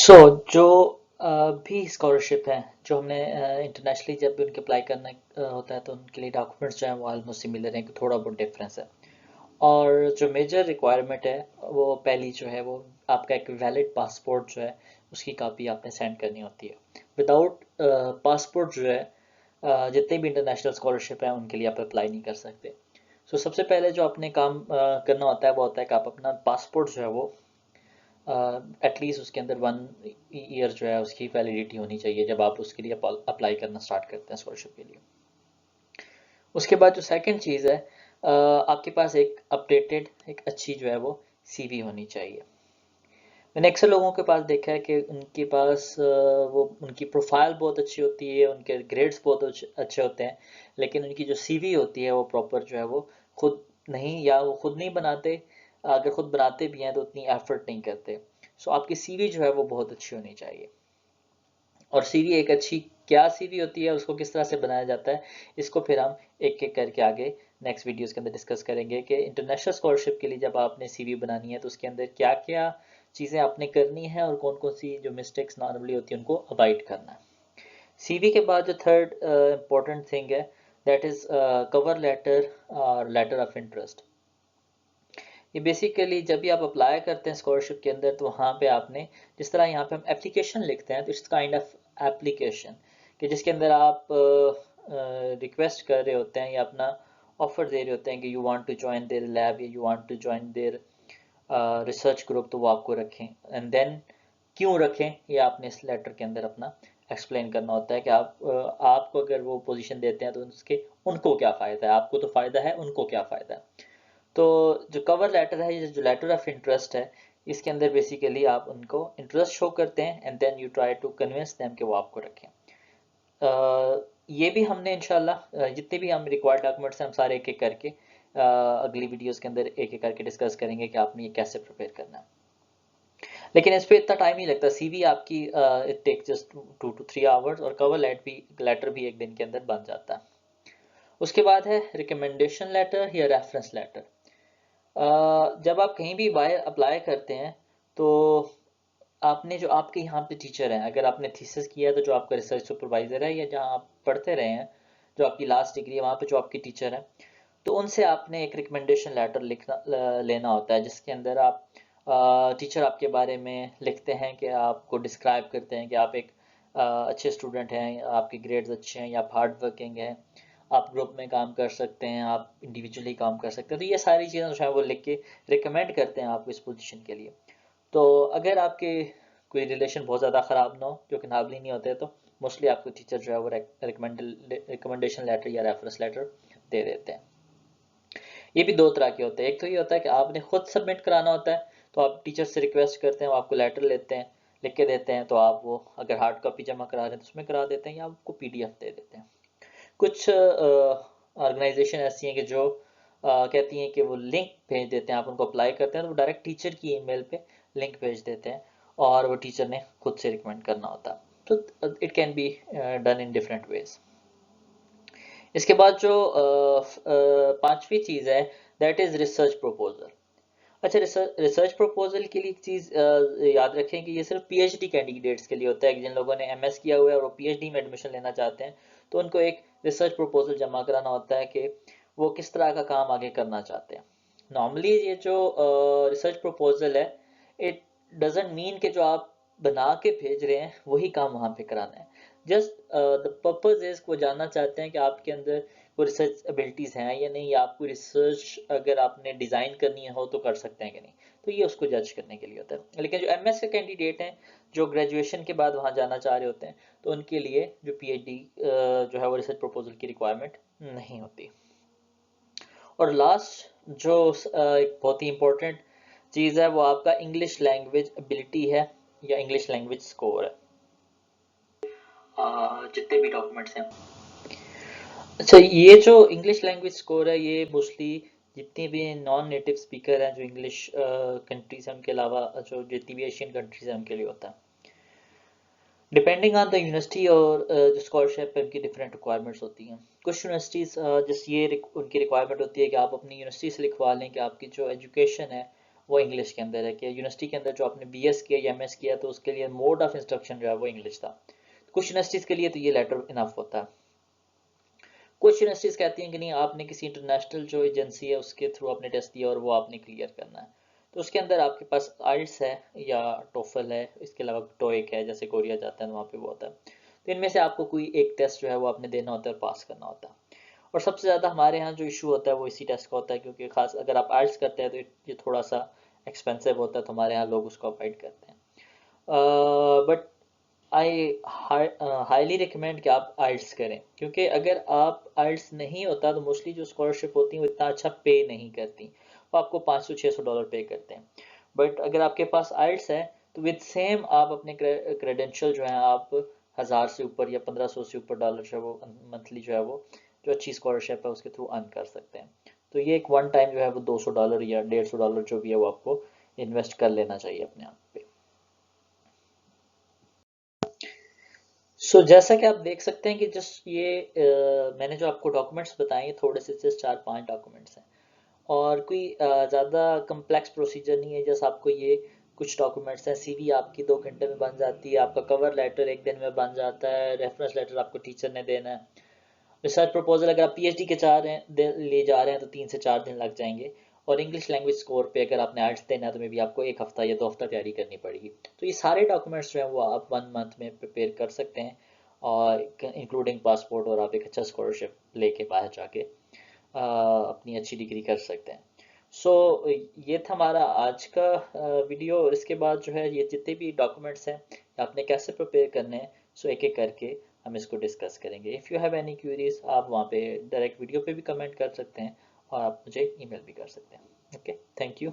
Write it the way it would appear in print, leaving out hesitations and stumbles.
जो भी स्कॉलरशिप है जो हमने इंटरनेशनली जब भी उनके अप्लाई करना होता है तो उनके लिए डॉक्यूमेंट्स जो हैं वो ऑलमोस्ट सिमिलर हैं कि थोड़ा बहुत डिफरेंस है। और जो मेजर रिक्वायरमेंट है वो पहली जो है वो आपका एक वैलिड पासपोर्ट जो है उसकी कापी आपने सेंड करनी होती है। विदाउट पासपोर्ट जो है जितने भी इंटरनेशनल स्कॉलरशिप है उनके लिए आप अप्लाई नहीं कर सकते। सबसे पहले जो आपने काम करना होता है वो होता है कि आप अपना पासपोर्ट जो है वो एटलीस्ट उसके अंदर 1 ईयर जो है उसकी वैलिडिटी होनी चाहिए जब आप उसके लिए अप्लाई करना स्टार्ट करते हैं स्कॉलरशिप के लिए। उसके बाद जो सेकंड चीज़ है आपके पास एक अपडेटेड एक अच्छी जो है वो सीवी होनी चाहिए। मैंने अक्सर लोगों के पास देखा है कि उनके पास वो उनकी प्रोफाइल बहुत अच्छी होती है, उनके ग्रेड्स बहुत अच्छे होते हैं, लेकिन उनकी जो सीवी होती है वो प्रॉपर जो है वो खुद नहीं या वो खुद नहीं बनाते। अगर खुद बनाते भी हैं तो उतनी एफर्ट नहीं करते। आपकी सीवी जो है वो बहुत अच्छी होनी चाहिए। और सीवी एक अच्छी क्या सीवी होती है, उसको किस तरह से बनाया जाता है, इसको फिर हम एक एक करके आगे नेक्स्ट वीडियोस के अंदर डिस्कस करेंगे कि इंटरनेशनल स्कॉलरशिप के लिए जब आपने सीवी बनानी है तो उसके अंदर क्या क्या चीज़ें आपने करनी है और कौन कौन सी जो मिस्टेक्स नॉर्मली होती है उनको अवॉइड करना है। सीवी के बाद जो थर्ड इम्पोर्टेंट थिंग है दैट इज़ कवर लेटर और लेटर ऑफ इंटरेस्ट। ये बेसिकली जब भी आप अप्लाई करते हैं स्कॉलरशिप के अंदर तो वहाँ पे आपने जिस तरह यहाँ पे हम एप्लीकेशन लिखते हैं तो इट्स काइंड ऑफ एप्लीकेशन कि जिसके अंदर आप रिक्वेस्ट कर रहे होते हैं या अपना ऑफर दे रहे होते हैं कि you want to join their lab या you want to join their research group, तो वो आपको रखें एंड देन क्यों रखें ये आपने इस लेटर के अंदर अपना एक्सप्लेन करना होता है कि आपको अगर वो पोजीशन देते हैं तो उसके उनको क्या फ़ायदा है, आपको तो फ़ायदा है, उनको क्या फ़ायदा है। तो जो कवर लेटर है, जो लेटर ऑफ इंटरेस्ट है, इसके अंदर बेसिकली आप उनको इंटरेस्ट शो करते हैं and then you try to convince them कि वो आपको रखें। ये भी हमने इंशाल्लाह जितने भी हम रिक्वायर्ड डॉक्यूमेंट्स हैं हम सारे एक एक करके अगली वीडियोस के अंदर एक एक करके डिस्कस करेंगे कि आपने ये कैसे प्रिपेयर करना है। लेकिन इस पे इतना टाइम नहीं लगता, सीवी आपकी it take just 2 to 3 hours और कवर लेटर भी एक दिन के अंदर बन जाता है। उसके बाद है रिकमेंडेशन लेटर या रेफरेंस लेटर। जब आप कहीं भी बाय अप्लाई करते हैं तो आपने जो आपके यहाँ पे टीचर हैं, अगर आपने थीसिस किया है तो जो आपका रिसर्च सुपरवाइजर है या जहाँ आप पढ़ते रहे हैं, जो आपकी लास्ट डिग्री है वहाँ पे जो आपके टीचर हैं, तो उनसे आपने एक रिकमेंडेशन लेटर लेना होता है जिसके अंदर आप टीचर आपके बारे में लिखते हैं कि आपको डिस्क्राइब करते हैं कि आप एक अच्छे स्टूडेंट हैं, आपके ग्रेड्स अच्छे हैं या आप हार्ड वर्किंग हैं, आप ग्रुप में काम कर सकते हैं, आप इंडिविजुअली काम कर सकते हैं। तो ये सारी चीज़ें जो है वो लिख के रिकमेंड करते हैं आपको इस पोजीशन के लिए। तो अगर आपके कोई रिलेशन बहुत ज़्यादा ख़राब ना हो, जो कि नाबली नहीं होते, तो मोस्टली आपको टीचर जो है वो रिकमेंडेशन लेटर या रेफरेंस लेटर दे देते हैं। ये भी दो तरह के होते हैं। एक तो ये होता है कि आपने खुद सबमिट कराना होता है, तो आप टीचर से रिक्वेस्ट करते हैं, वो आपको लेटर लेते हैं, लिख के देते हैं, तो आप वो अगर हार्ड कॉपी जमा करा रहे हैं तो उसमें करा देते हैं या आपको पीडीएफ दे देते हैं। कुछ ऑर्गेनाइजेशन ऐसी हैं कि जो कहती हैं कि वो लिंक भेज देते हैं, आप उनको अप्लाई करते हैं तो वो डायरेक्ट टीचर की ईमेल पे लिंक भेज देते हैं और वो टीचर ने खुद से रिकमेंड करना होता है। तो it can be done in different ways. इसके बाद जो पांचवी चीज़ है दैट इज़ रिसर्च प्रपोजल। अच्छा, रिसर्च प्रपोजल के लिए एक चीज़ याद रखें कि ये सिर्फ पीएचडी कैंडिडेट्स के लिए होता है कि जिन लोगों ने एमएस किया हुआ है और वो पीएचडी में एडमिशन लेना चाहते हैं, तो उनको एक रिसर्च प्रपोजल जमा कराना होता है कि वो किस तरह का काम आगे करना चाहते हैं। नॉर्मली ये जो रिसर्च प्रपोजल है, इट डजेंट मीन कि जो आप बना के भेज रहे हैं वही काम वहाँ पे कराना है। जस्ट द पर्पज इज वो जानना चाहते हैं कि आपके अंदर वो रिसर्च एबिलिटीज हैं या नहीं, या आपको रिसर्च अगर आपने डिजाइन करनी हो तो कर सकते हैं कि नहीं। तो ये उसको जज करने के लिए होता है। लेकिन जो एमएस के कैंडिडेट हैं जो ग्रेजुएशन के बाद वहाँ जाना चाह रहे होते हैं, तो उनके लिए जो पीएचडी जो है वो रिसर्च प्रपोजल की रिक्वायरमेंट नहीं होती। और लास्ट जो एक बहुत ही इंपॉर्टेंट चीज़ है वो आपका इंग्लिश लैंग्वेज एबिलिटी है या इंग्लिश लैंग्वेज स्कोर है। जितने भी डॉक्यूमेंट्स हैं, अच्छा, ये जो इंग्लिश लैंग्वेज स्कोर है ये मोस्टली जितने भी नॉन नेटिव स्पीकर हैं जो इंग्लिश कंट्रीज हैं उनके अलावा जो जितनी भी एशियन कंट्रीज हैं उनके लिए होता है। डिपेंडिंग ऑन द यूनिवर्सिटी और जो स्कॉलरशिप है उनकी डिफरेंट रिक्वायरमेंट्स होती हैं। कुछ यूनिवर्सिटीज़ जिस ये उनकी रिक्वायरमेंट होती है कि आप अपनी यूनिवर्सिटी से लिखवा लें कि आपकी जो एजुकेशन है वो इंग्लिश के अंदर है, कि यूनिवर्सिटी के अंदर जो आपने बीएस किया या एमएस किया तो उसके लिए मोड ऑफ इंस्ट्रक्शन जो है वो इंग्लिश था। कुछ यूनिवर्सिटीज़ के लिए तो ये लेटर इनफ होता है। कुछ यूनिवर्सिटीज़ कहती हैं कि नहीं, आपने किसी इंटरनेशनल जो एजेंसी है उसके थ्रू आपने टेस्ट दिया और वो आपने क्लियर करना है। तो उसके अंदर आपके पास आइल्स है या टोफल है, इसके अलावा टोइक है, जैसे कोरिया जाता है वहाँ पे वो होता है। तो इनमें से आपको कोई एक टेस्ट जो है वो आपने देना होता है और पास करना होता है। और सबसे ज़्यादा हमारे यहाँ जो इशू होता है वो इसी टेस्ट का होता है, क्योंकि खास अगर आप आइल्स करते हैं तो ये थोड़ा सा एक्सपेंसिव होता है, तो हमारे यहाँ लोग उसको अवॉइड करते हैं। बट आई हाईली रिकमेंड कि आप आइल्स करें, क्योंकि अगर आप आइल्स नहीं होता तो मोस्टली जो स्कॉलरशिप होती है वो इतना अच्छा पे नहीं करती, वो आपको $500-600 पे करते हैं। बट अगर आपके पास आइल्स है तो विद सेम आप अपने क्रेडेंशियल जो है आप 1000 से ऊपर या 1500 से ऊपर डॉलर जो है वो मंथली जो है वो जो अच्छी स्कॉलरशिप है उसके थ्रू अर्न कर सकते हैं। तो ये एक वन टाइम जो है वो $200 या $150 जो भी है वो आपको इन्वेस्ट कर लेना चाहिए अपने आप पे। जैसा कि आप देख सकते हैं कि जस्ट ये मैंने जो आपको डॉक्यूमेंट्स बताए ये थोड़े से जस्ट 4-5 डॉक्यूमेंट्स हैं, और कोई ज़्यादा कम्प्लेक्स प्रोसीजर नहीं है। जैसे आपको ये कुछ डॉक्यूमेंट्स हैं, सीवी आपकी 2 घंटे में बन जाती है, आपका कवर लेटर 1 दिन में बन जाता है, रेफरेंस लेटर आपको टीचर ने देना है, रिसर्च प्रपोजल अगर आप पीएचडी के ले जा रहे हैं तो 3 से 4 दिन लग जाएंगे, और इंग्लिश लैंग्वेज स्कोर पे अगर आपने आर्ट्स देना है तो मे बी आपको 1 हफ्ता या 2 हफ्ता तैयारी करनी पड़ेगी। तो ये सारे डॉक्यूमेंट्स जो हैं वो आप 1 मंथ में प्रिपेयर कर सकते हैं, और इंक्लूडिंग पासपोर्ट, और आप एक अच्छा स्कॉलरशिप लेके बाहर जाके अपनी अच्छी डिग्री कर सकते हैं। सो ये था हमारा आज का वीडियो, और इसके बाद जो है ये जितने भी डॉक्यूमेंट्स हैं आपने कैसे प्रिपेयर करने हैं, सो एक एक करके हम इसको डिस्कस करेंगे। If you have any curies आप वहाँ पे डायरेक्ट वीडियो पे भी कमेंट कर सकते हैं, और आप मुझे ईमेल भी कर सकते हैं। Okay, thank you.